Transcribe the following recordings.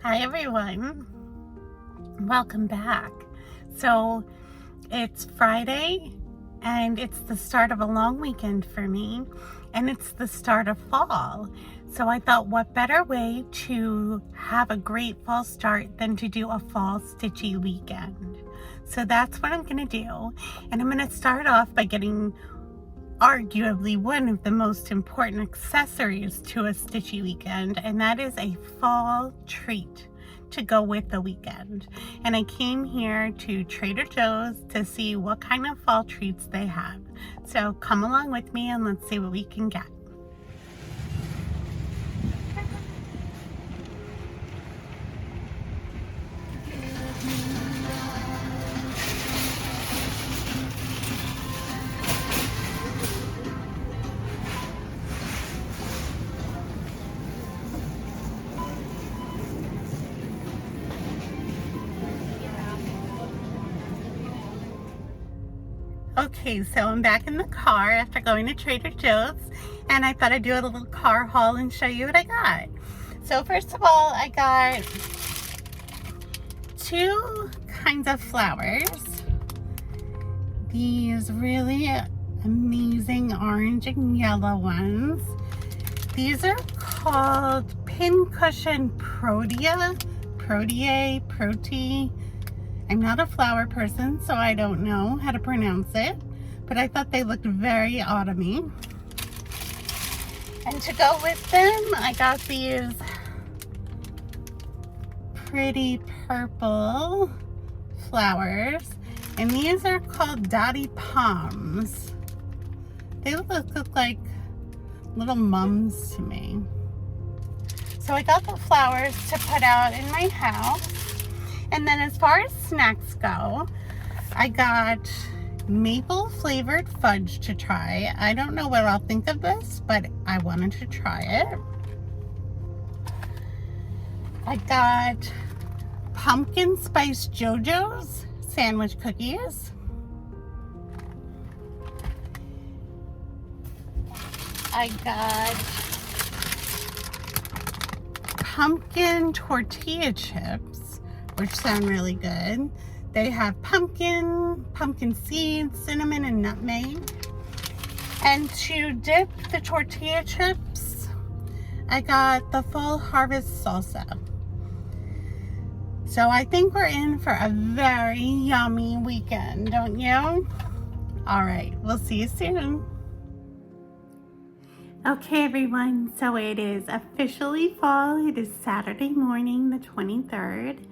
Hi everyone, welcome back. So it's Friday and it's the start of a long weekend for me, and it's the start of fall. So I thought, what better way to have a great fall start than to do a fall stitchy weekend. So that's what I'm gonna do, and I'm gonna start off by getting arguably one of the most important accessories to a stitchy weekend, and that is a fall treat to go with the weekend. And I came here to Trader Joe's to see what kind of fall treats they have. So come along with me and let's see what we can get. Okay, so I'm back in the car after going to Trader Joe's, and I thought I'd do a little car haul and show you what I got. So first of all, I got two kinds of flowers. These really amazing orange and yellow ones. These are called Pincushion Protea. I'm not a flower person, so I don't know how to pronounce it, but I thought they looked very autumny. And to go with them, I got these pretty purple flowers, and these are called Dotty Palms. They look like little mums to me. So I got the flowers to put out in my house. And then as far as snacks go, I got maple flavored fudge to try. I don't know what I'll think of this, but I wanted to try it. I got pumpkin spice JoJo's sandwich cookies. I got pumpkin tortilla chips, which sound really good. They have pumpkin seeds, cinnamon, and nutmeg. And to dip the tortilla chips, I got the Full Harvest salsa. So I think we're in for a very yummy weekend, don't you? All right, we'll see you soon. Okay everyone, so it is officially fall. It is Saturday morning, the 23rd,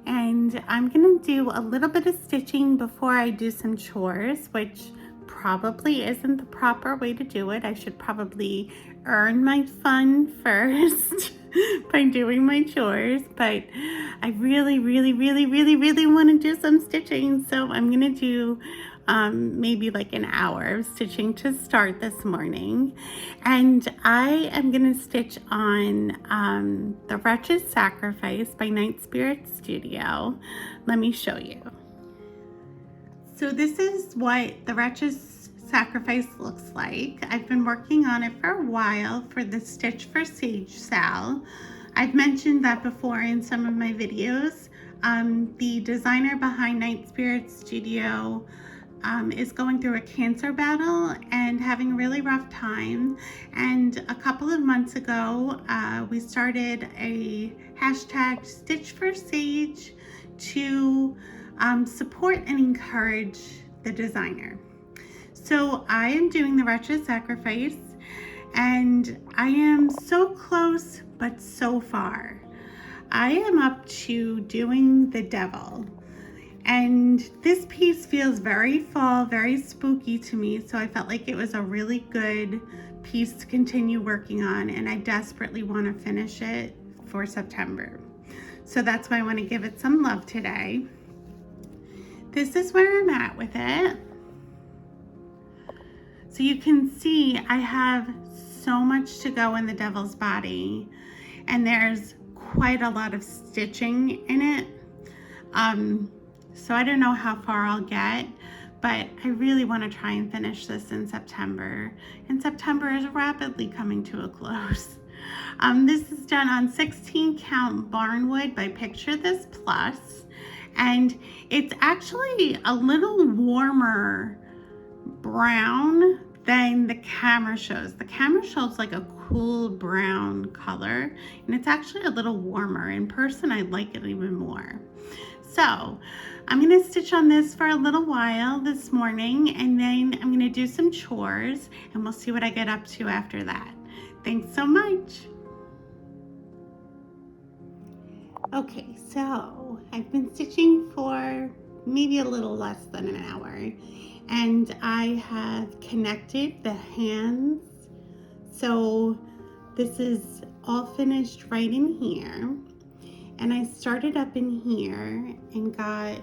and I'm gonna do a little bit of stitching before I do some chores, which probably isn't the proper way to do it. I should probably earn my fun first by doing my chores, but I really want to do some stitching, so I'm gonna do maybe like an hour of stitching to start this morning. And I am gonna stitch on the Wretch's Sacrifice by Night Spirit Studio. Let me show you. So this is what the Wretch's Sacrifice looks like. I've been working on it for a while for the Stitch for Sage Sal. I've mentioned that before in some of my videos. The designer behind Night Spirit Studio is going through a cancer battle and having a really rough time. And a couple of months ago, we started a hashtag Stitch for Sage to support and encourage the designer. So I am doing the Wretched Sacrifice, and I am so close, but so far. I am up to doing the Devil. And this piece feels very fall, very spooky to me, so I felt like it was a really good piece to continue working on, and I desperately want to finish it for September. So that's why I want to give it some love today. This is where I'm at with it. So you can see I have so much to go in the Devil's body, and there's quite a lot of stitching in it. So I don't know how far I'll get, but I really want to try and finish this in September. And September is rapidly coming to a close. This is done on 16 count barnwood by Picture This Plus, and it's actually a little warmer brown than the camera shows. The camera shows like a cool brown color, and it's actually a little warmer. In person, I like it even more. So I'm gonna stitch on this for a little while this morning, and then I'm gonna do some chores, and we'll see what I get up to after that. Thanks so much. Okay, so I've been stitching for maybe a little less than an hour, and I have connected the hands. So this is all finished right in here. And I started up in here and got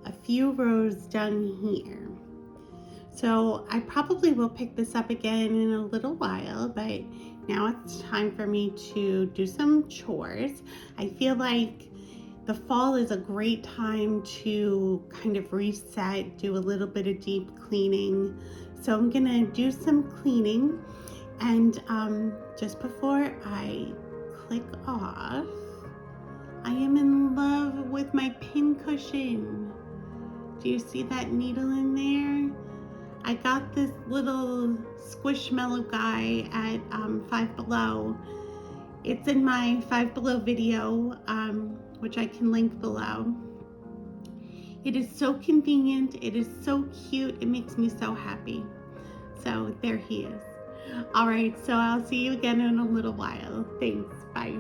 a few rows done here. So I probably will pick this up again in a little while, but now it's time for me to do some chores. I feel like the fall is a great time to kind of reset, do a little bit of deep cleaning. So I'm gonna do some cleaning, and just before I click off, I am in love with my pin cushion. Do you see that needle in there? I got this little Squishmallow guy at Five Below. It's in my Five Below video, which I can link below. It is so convenient. It is so cute. It makes me so happy. So there he is. All right, so I'll see you again in a little while. Thanks, bye.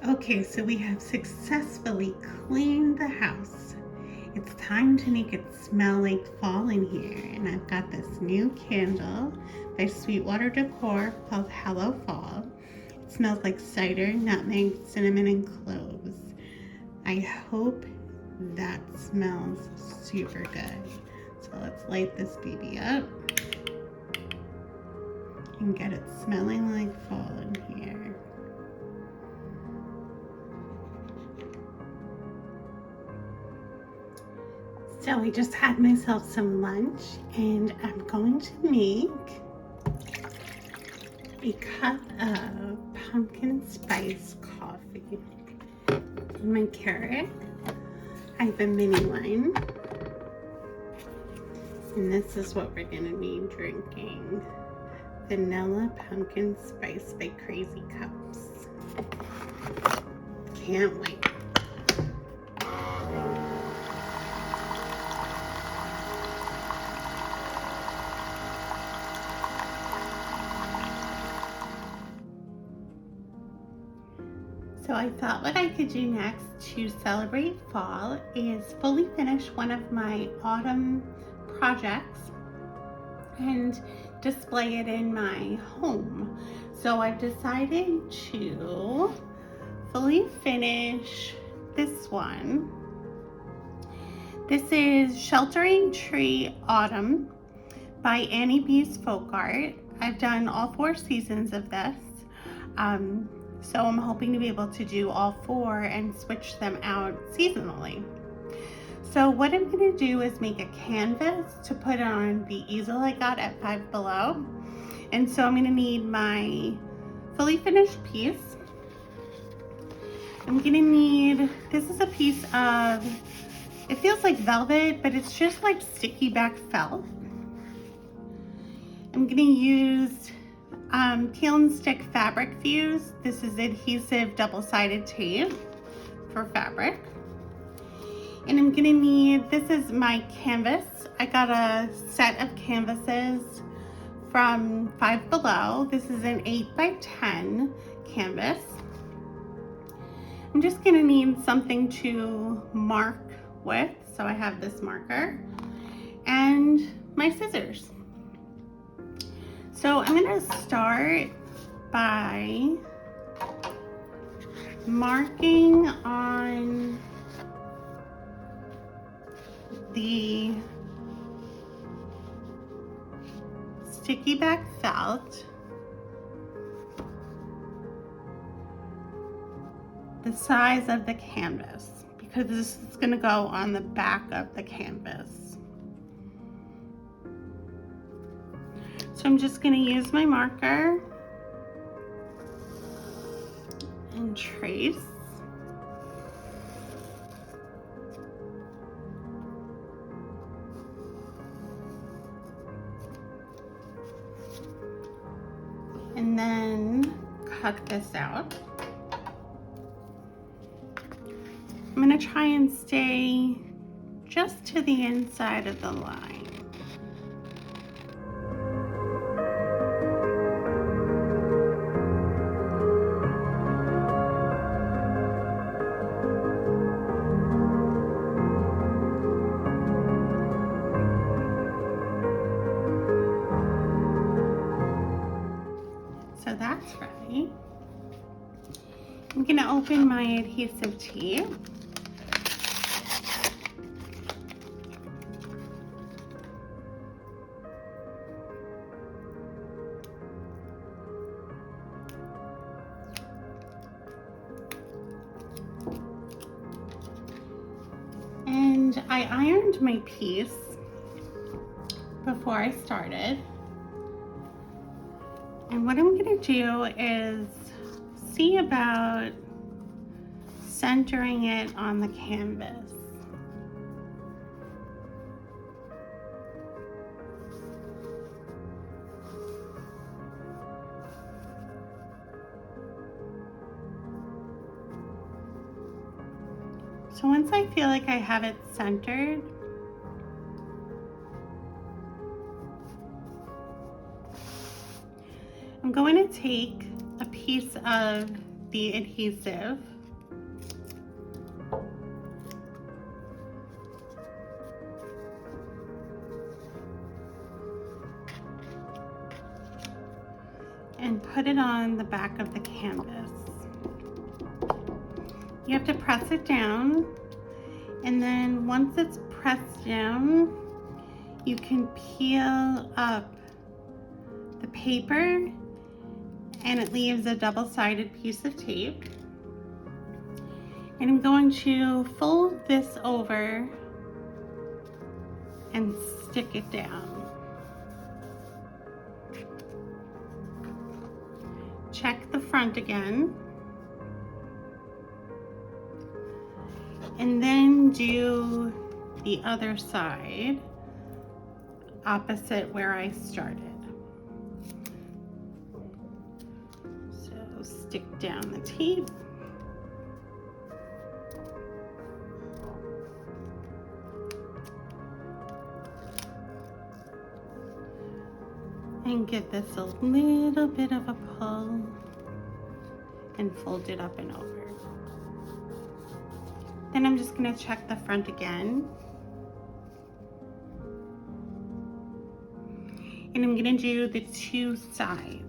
Okay, so we have successfully cleaned the house. It's time to make it smell like fall in here, and I've got this new candle by Sweetwater Decor called Hello Fall. It smells like cider, nutmeg, cinnamon, and cloves. I hope that smells super good. So let's light this baby up and get it smelling like fall in here. So I just had myself some lunch, and I'm going to make a cup of pumpkin spice coffee. In my Keurig, I have a mini one, and this is what we're gonna be drinking. Vanilla pumpkin spice by Crazy Cups. Can't wait. So I thought what I could do next to celebrate fall is fully finish one of my autumn projects and display it in my home. So I've decided to fully finish this one. This is Sheltering Tree Autumn by Annie B's Folk Art. I've done all 4 seasons of this. So I'm hoping to be able to do all 4 and switch them out seasonally. So what I'm going to do is make a canvas to put on the easel I got at Five Below. And so I'm going to need my fully finished piece. I'm going to need, this is a piece of, it feels like velvet, but it's just like sticky back felt. I'm going to use Peel and Stick Fabric Fuse. This is adhesive double-sided tape for fabric. And I'm gonna need, this is my canvas. I got a set of canvases from Five Below. This is an 8x10 canvas. I'm just gonna need something to mark with. So I have this marker and my scissors. So I'm gonna start by marking on the sticky back felt, the size of the canvas, because this is gonna go on the back of the canvas. So I'm just going to use my marker and trace. And then cut this out. I'm going to try and stay just to the inside of the line. So that's ready. I'm going to open my adhesive tape. And I ironed my piece before I started. And what I'm going to do is see about centering it on the canvas. So once I feel like I have it centered, I'm going to take a piece of the adhesive and put it on the back of the canvas. You have to press it down, and then once it's pressed down, you can peel up the paper and it leaves a double-sided piece of tape. And I'm going to fold this over and stick it down. Check the front again. And then do the other side opposite where I started. So stick down the tape. And give this a little bit of a pull and fold it up and over. Then I'm just going to check the front again. And I'm going to do the two sides.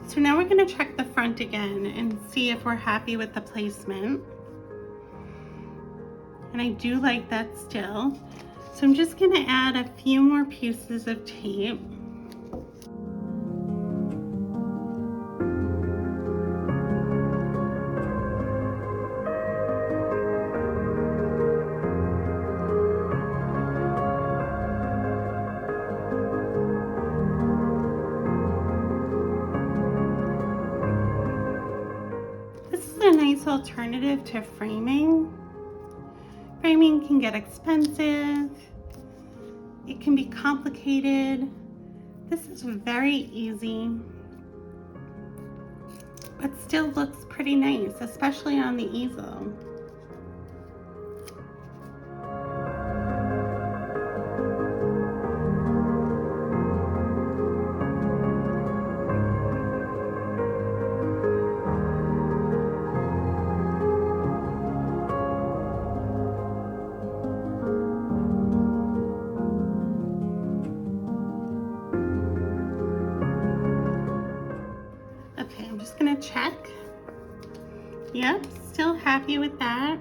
So now we're going to check the front again and see if we're happy with the placement. And I do like that still. So I'm just going to add a few more pieces of tape. A nice alternative to framing. Framing can get expensive. It can be complicated. This is very easy, but still looks pretty nice, especially on the easel. check. Yep, still happy with that.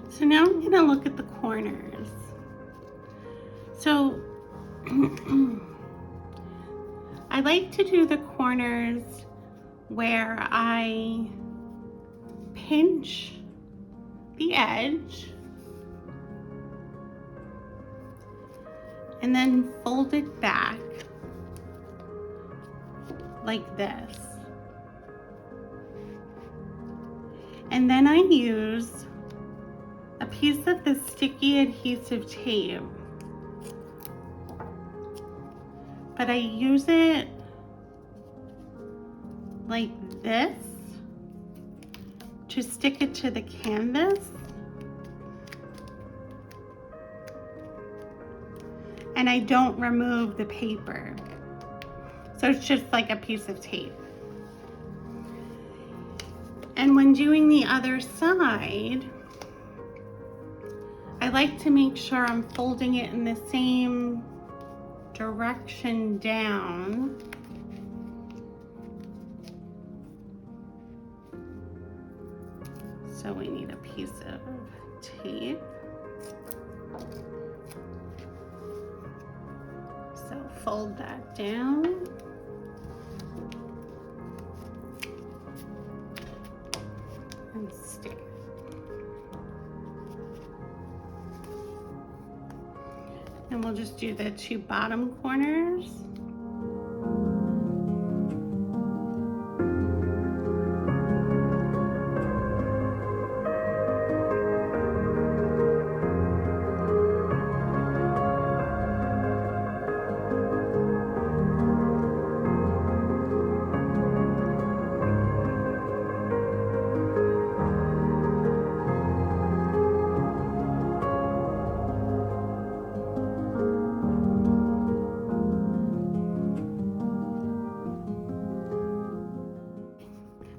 So now I'm gonna look at the corners. So I like to do the corners where I pinch the edge and then fold it back like this. And then I use a piece of the sticky adhesive tape, but I use it like this to stick it to the canvas. And I don't remove the paper. So it's just like a piece of tape. And when doing the other side, I like to make sure I'm folding it in the same direction down. So we need a piece of tape. So fold that down. And stick it. And we'll just do the two bottom corners.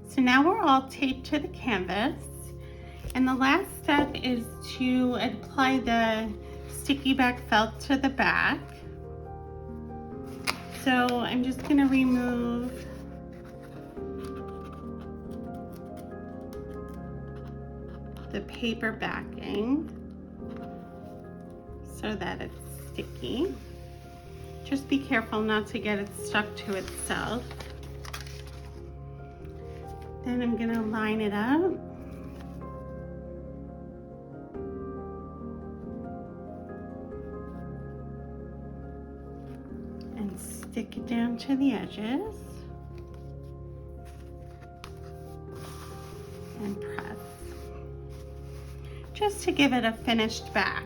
So now we're all taped to the canvas, and the last step is to apply the sticky back felt to the back. So I'm just going to remove the paper backing so that it's sticky. Just be careful not to get it stuck to itself. Then I'm gonna line it up. And stick it down to the edges. And press. Just to give it a finished back.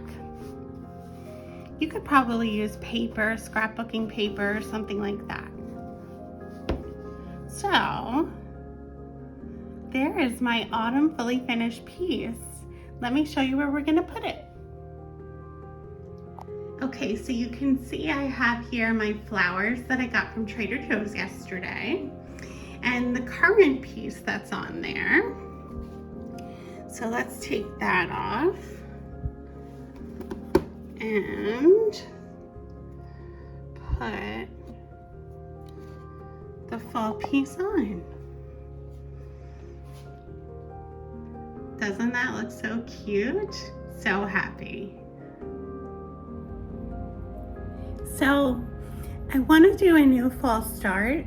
You could probably use paper, scrapbooking paper, or something like that. So, there is my autumn fully finished piece. Let me show you where we're gonna put it. Okay, so you can see I have here my flowers that I got from Trader Joe's yesterday, and the current piece that's on there. So let's take that off and put the fall piece on. Doesn't that look so cute? So happy. So I want to do a new fall start,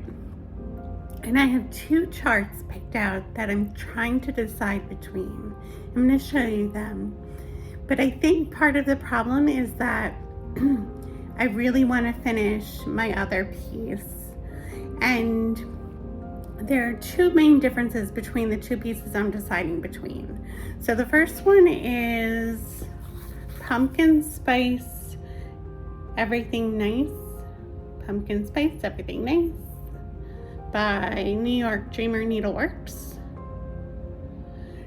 and I have two charts picked out that I'm trying to decide between. I'm going to show you them. But I think part of the problem is that I really want to finish my other piece. And there are two main differences between the two pieces I'm deciding between. So the first one is Pumpkin Spice Everything Nice. Pumpkin Spice Everything Nice by New York Dreamer Needleworks.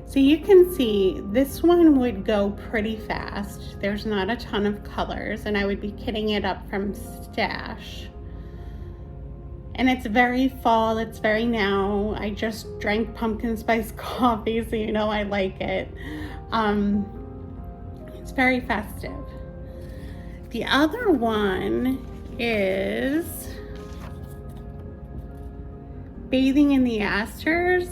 So you can see this one would go pretty fast. There's not a ton of colors, and I would be kitting it up from stash. And it's very fall, it's very now. I just drank pumpkin spice coffee, so you know I like it. It's very festive. The other one is Bathing in the Asters.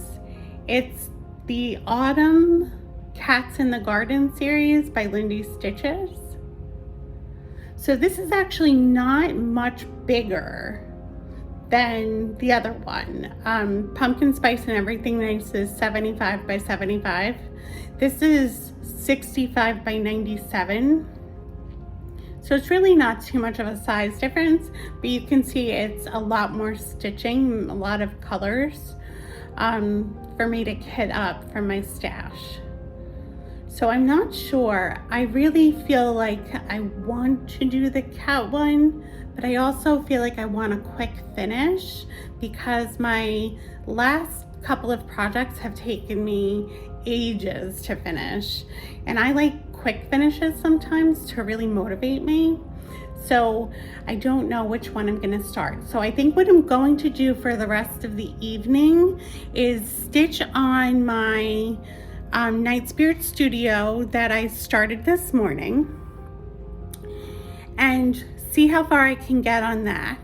It's the Autumn Cats in the Garden series by Lindy Stitches. So this is actually not much bigger than the other one. Pumpkin Spice and Everything Nice is 75 by 75. This is 65 by 97. So it's really not too much of a size difference, but you can see it's a lot more stitching, a lot of colors for me to kit up for my stash. So I'm not sure. I really feel like I want to do the cat one, but I also feel like I want a quick finish because my last couple of projects have taken me ages to finish. And I like quick finishes sometimes to really motivate me. So I don't know which one I'm gonna start. So I think what I'm going to do for the rest of the evening is stitch on my Night Spirit Studio that I started this morning and see how far I can get on that.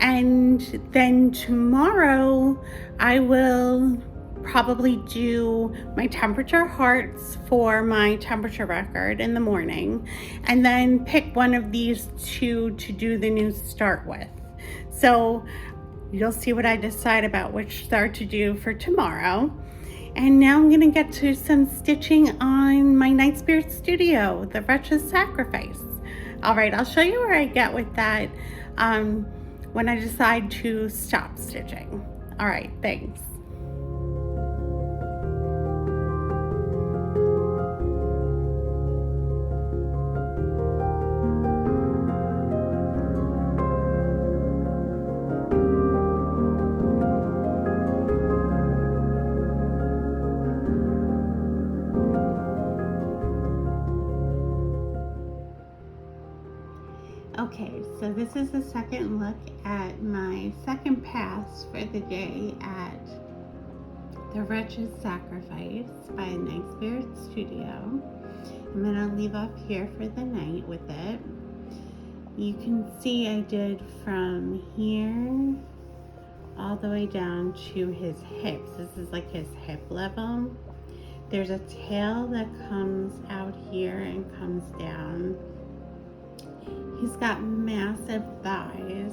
And then tomorrow I will probably do my temperature hearts for my temperature record in the morning, and then pick one of these two to do the new start with. So you'll see what I decide about which start to do for tomorrow. And now I'm gonna get to some stitching on my Night Spirit Studio, the Wretch's Sacrifice. All right, I'll show you where I get with that when I decide to stop stitching. All right, thanks. Okay, so this is the second look at my second pass for the day at the Wretch's Sacrifice by Night Spirit Studio. I'm going to leave off here for the night with it. You can see I did from here all the way down to his hips. This is like his hip level. There's a tail that comes out here and comes down. He's got massive thighs,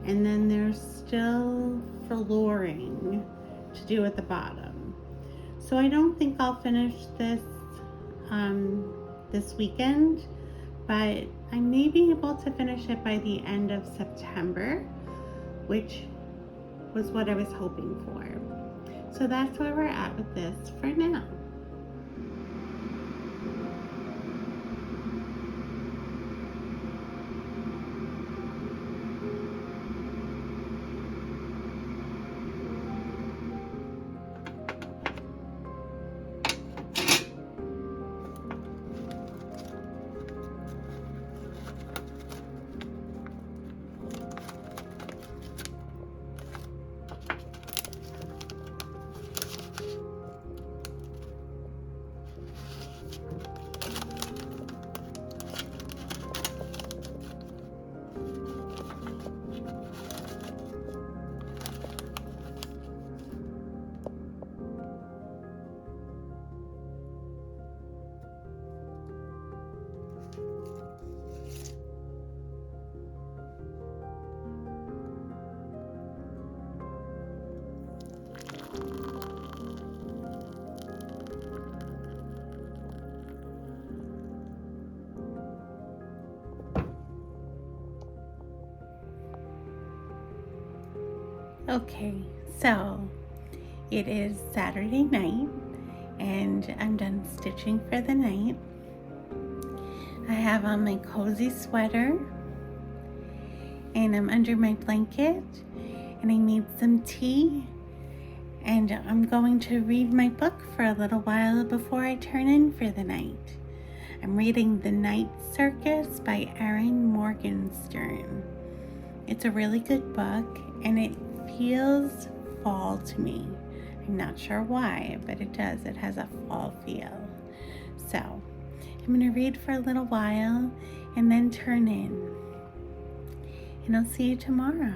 and then there's still flooring to do at the bottom. So I don't think I'll finish this this weekend, but I may be able to finish it by the end of September, which was what I was hoping for. So that's where we're at with this for now. Okay, so it is Saturday night and I'm done stitching for the night. I have on my cozy sweater and I'm under my blanket and I made some tea and I'm going to read my book for a little while before I turn in for the night. I'm reading The Night Circus by Erin Morgenstern. It's a really good book and it feels fall to me. I'm not sure why, but it does. It has a fall feel. So I'm going to read for a little while and then turn in. and I'll see you tomorrow.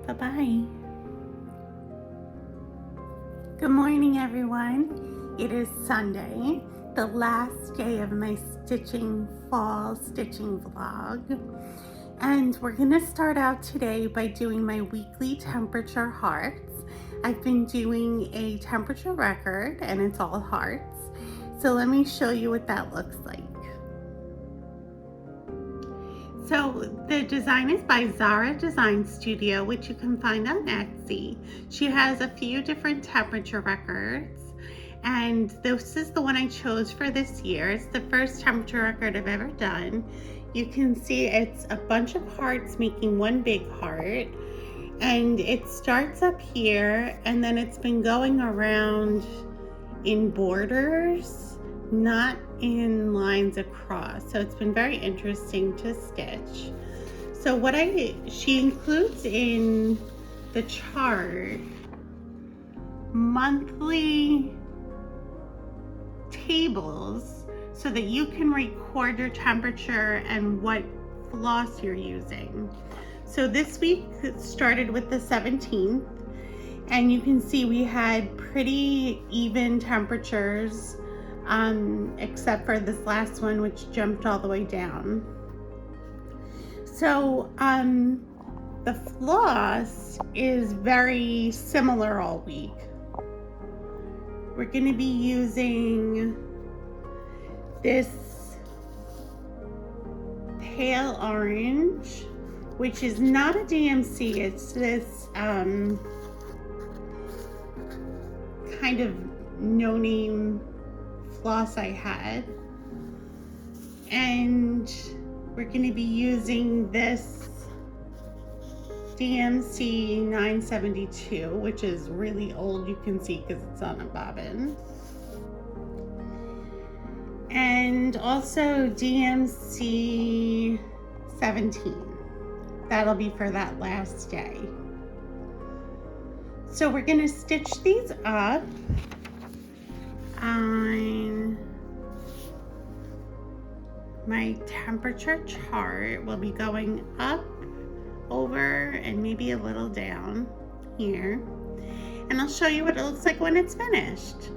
Bye-bye. Good morning, everyone. It is Sunday, the last day of my fall stitching vlog. And we're gonna start out today by doing my weekly temperature hearts. I've been doing a temperature record and it's all hearts. So let me show you what that looks like. So the design is by Zara Design Studio, which you can find on Etsy. She has a few different temperature records, and this is the one I chose for this year. It's the first temperature record I've ever done. You can see it's a bunch of hearts making one big heart, and it starts up here, and then it's been going around in borders, not in lines across. So it's been very interesting to stitch. So what she includes in the chart monthly tables so that you can record your temperature and what floss you're using. So this week started with the 17th, and you can see we had pretty even temperatures, except for this last one, which jumped all the way down. So the floss is very similar all week. We're going to be using this pale orange, which is not a DMC. It's this kind of no-name floss I had, and we're going to be using this DMC 972, which is really old, you can see because it's on a bobbin, and also DMC 17. That'll be for that last day. So we're going to stitch these up on my temperature chart. We'll be going up, over, and maybe a little down here. And I'll show you what it looks like when it's finished.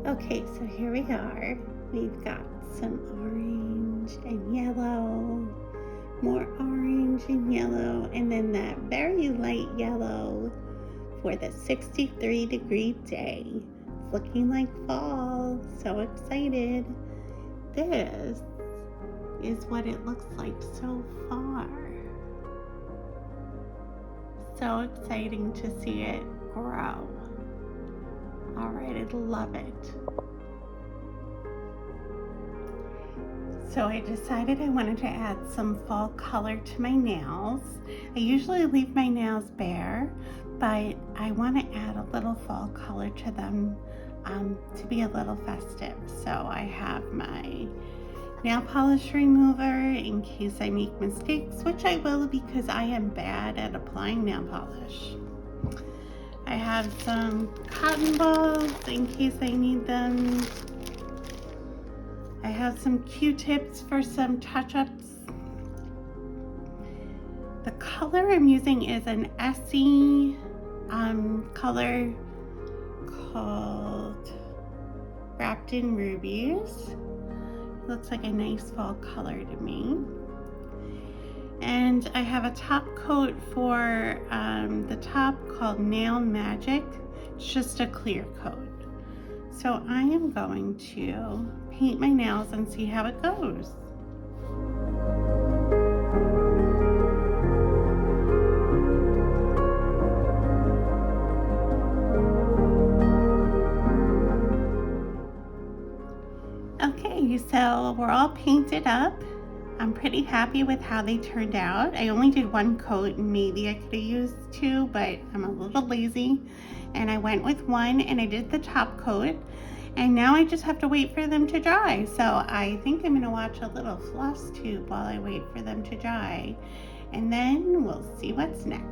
Okay, so here we are. We've got some orange and yellow, more orange and yellow, and then that very light yellow for the 63-degree day. It's looking like fall. So excited. This is what it looks like so far. So exciting to see it grow. All right, I love it. So I decided I wanted to add some fall color to my nails. I usually leave my nails bare, but I want to add a little fall color to them to be a little festive. So I have my nail polish remover in case I make mistakes, which I will because I am bad at applying nail polish. I have some cotton balls in case I need them. I have some Q-tips for some touch-ups. The color I'm using is an Essie color called Wrapped in Rubies. Looks like a nice fall color to me. And I have a top coat for the top called Nail Magic. It's just a clear coat. So I am going to paint my nails and see how it goes. Okay, so we're all painted up. I'm pretty happy with how they turned out. I only did one coat and maybe I could have used two, but I'm a little lazy and I went with one and I did the top coat. And now I just have to wait for them to dry. So I think I'm gonna watch a little Flosstube while I wait for them to dry. And then we'll see what's next.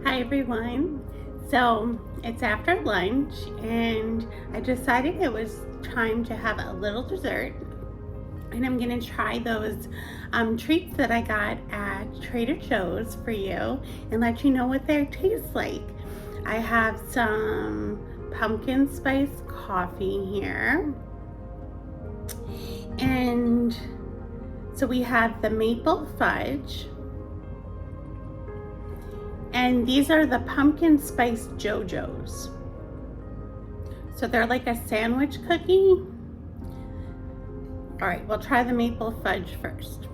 Hi everyone. So it's after lunch and I decided it was time to have a little dessert. And I'm gonna try those treats that I got at Trader Joe's for you and let you know what they taste like. I have some pumpkin spice coffee here. And so we have the maple fudge. And these are the pumpkin spice JoJo's. So they're like a sandwich cookie. All right, we'll try the maple fudge first.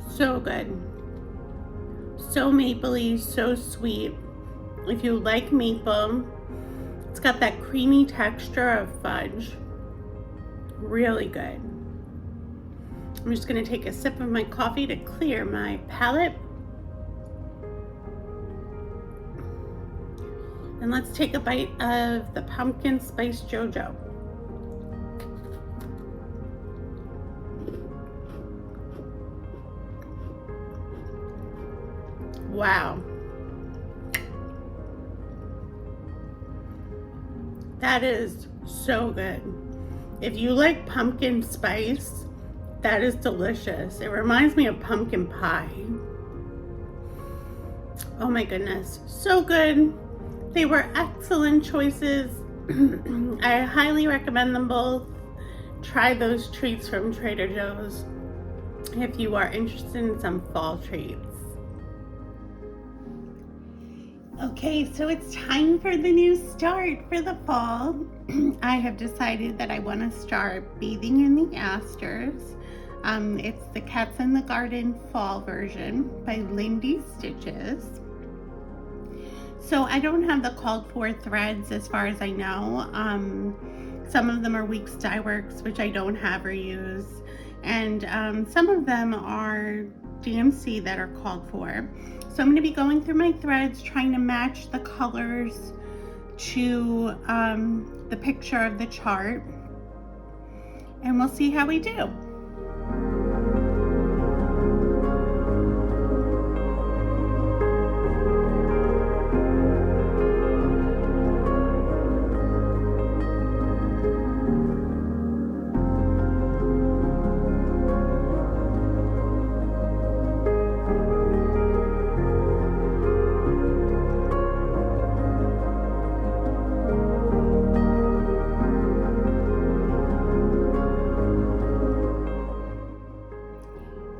So good. So mapley, so sweet. If you like maple, it's got that creamy texture of fudge. Really good. I'm just gonna take a sip of my coffee to clear my palate. And let's take a bite of the pumpkin spice JoJo. Wow. That is so good. If you like pumpkin spice, that is delicious. It reminds me of pumpkin pie. Oh my goodness, so good. They were excellent choices. I highly recommend them both. Try those treats from Trader Joe's if you are interested in some fall treats. Okay, so it's time for the new start for the fall. I have decided that I want to start bathing in the Asters. It's the Cats in the Garden fall version by Lindy Stitches. So I don't have the called for threads as far as I know. Some of them are Weeks Dye Works, which I don't have or use. And some of them are DMC that are called for. So I'm going to be going through my threads, trying to match the colors to the picture of the chart. And we'll see how we do.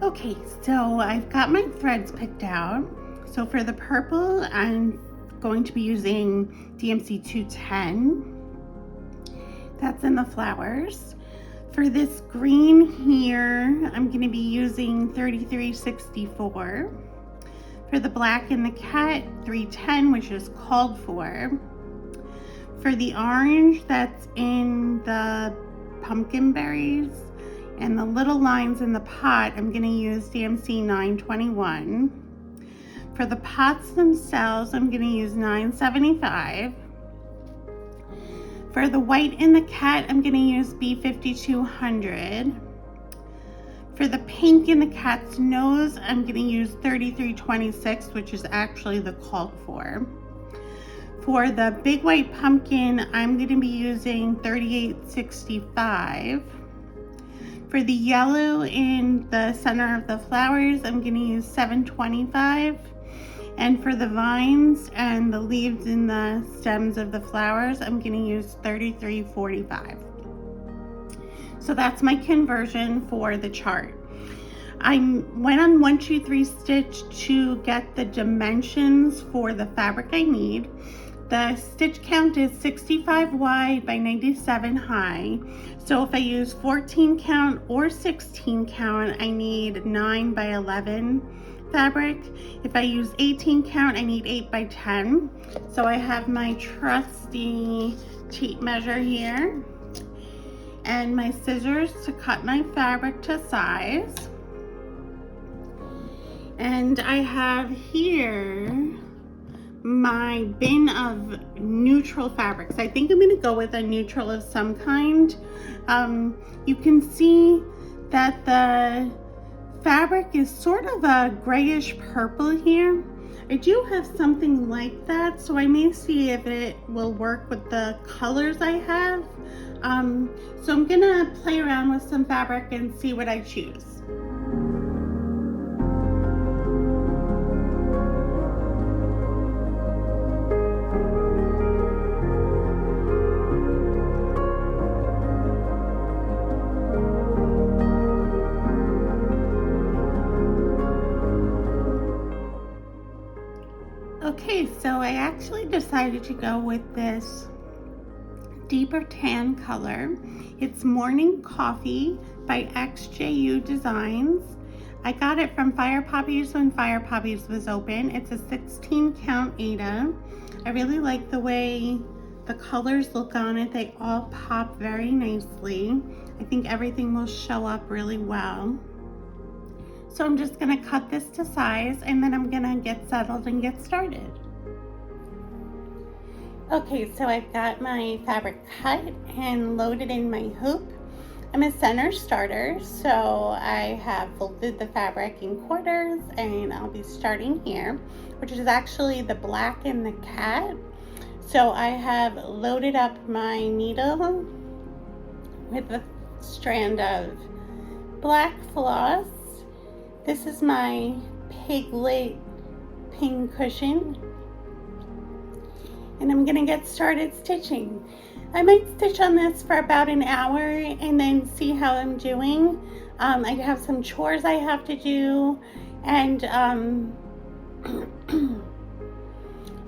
Okay, so I've got my threads picked out. So for the purple, I'm going to be using DMC 210. That's in the flowers. For this green here, I'm going to be using 3364. For the black and the cat, 310, which is called for. For the orange, that's in the pumpkin berries. And the little lines in the pot, I'm going to use DMC 921. For the pots themselves, I'm going to use 975. For the white in the cat, I'm going to use B5200. For the pink in the cat's nose, I'm going to use 3326, which is actually the called for. For the big white pumpkin, I'm going to be using 3865. For the yellow in the center of the flowers, I'm going to use 725. And for the vines and the leaves in the stems of the flowers, I'm going to use 3345. So that's my conversion for the chart. I went on 1, 2, 3 stitch to get the dimensions for the fabric I need. The stitch count is 65 wide by 97 high. So if I use 14 count or 16 count, I need 9 by 11 fabric. If I use 18 count, I need 8 by 10. So I have my trusty tape measure here and my scissors to cut my fabric to size. And I have here my bin of neutral fabrics. I think I'm going to go with a neutral of some kind. You can see that the fabric is sort of a grayish purple here. I do have something like that, so I may see if it will work with the colors I have. So I'm gonna play around with some fabric and see what I choose. Okay, so I actually decided to go with this deeper tan color. It's Morning Coffee by XJU Designs. I got it from Fire Poppies when Fire Poppies was open. It's a 16 count Aida. I really like the way the colors look on it. They all pop very nicely. I think everything will show up really well. So I'm just gonna cut this to size and then I'm gonna get settled and get started. Okay, so I've got my fabric cut and loaded in my hoop. I'm a center starter, so I have folded the fabric in quarters and I'll be starting here, which is actually the black and the cat. So I have loaded up my needle with a strand of black floss. This is my Piglet pin cushion. And I'm gonna get started stitching. I might stitch on this for about an hour and then see how I'm doing. I have some chores I have to do, and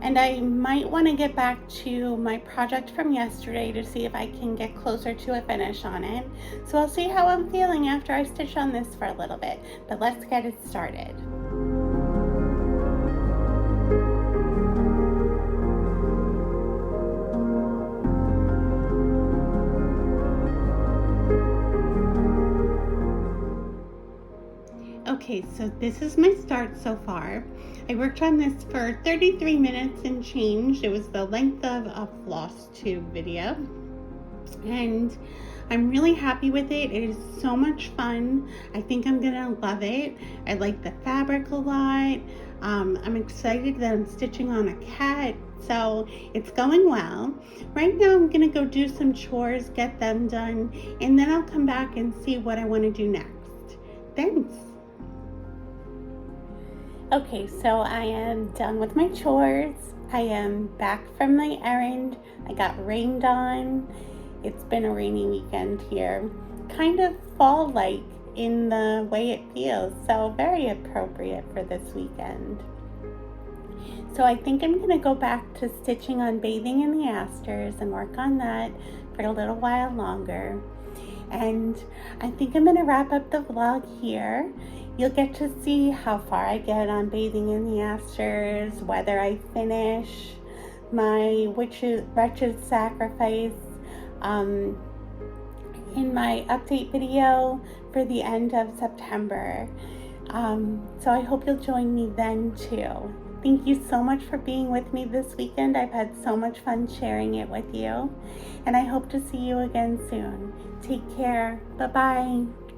and I might want to get back to my project from yesterday to see if I can get closer to a finish on it. So I'll see how I'm feeling after I stitch on this for a little bit, but let's get it started. Okay, so this is my start so far. I worked on this for 33 minutes and change. It was the length of a Flosstube video. And I'm really happy with it. It is so much fun. I think I'm gonna love it. I like the fabric a lot. I'm excited that I'm stitching on a cat, so it's going well. Right now I'm gonna go do some chores, get them done, and then I'll come back and see what I wanna do next. Thanks. Okay, so I am done with my chores. I am back from my errand. I got rained on. It's been a rainy weekend here. Kind of fall-like in the way it feels, so very appropriate for this weekend. So I think I'm gonna go back to stitching on Bathing in the Asters and work on that for a little while longer. And I think I'm gonna wrap up the vlog here. You'll get to see how far I get on Bathing in the Asters, whether I finish my Wretch's Sacrifice in my update video for the end of September. So I hope you'll join me then too. Thank you so much for being with me this weekend. I've had so much fun sharing it with you, and I hope to see you again soon. Take care. Bye-bye.